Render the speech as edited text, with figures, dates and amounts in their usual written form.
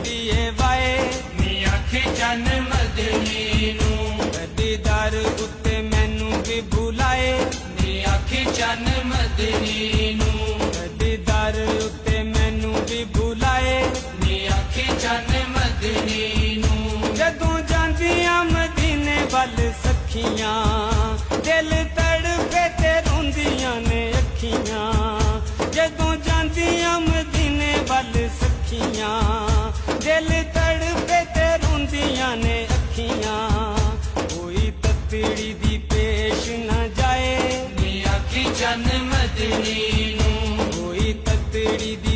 दिए वाए नी आखी चन मदनी नू दीदार उत्ते मैनू भी बुलाए नी आखी चन मदनी नू दीदार उत्ते मैनू भी बुलाए नी आखी चन मदनी नू जदों जांदियां मदीने वल सखियां दिल तड़फे ते रोंदियां ने अखियां जदों जांदियां मदीने वल सखियां दिल तड़फे ते रोंदियां ने अखियां कोई तत्ड़ी दी पेश न जाए नी आखी चन मदनी नू कोई तत्ड़ी दी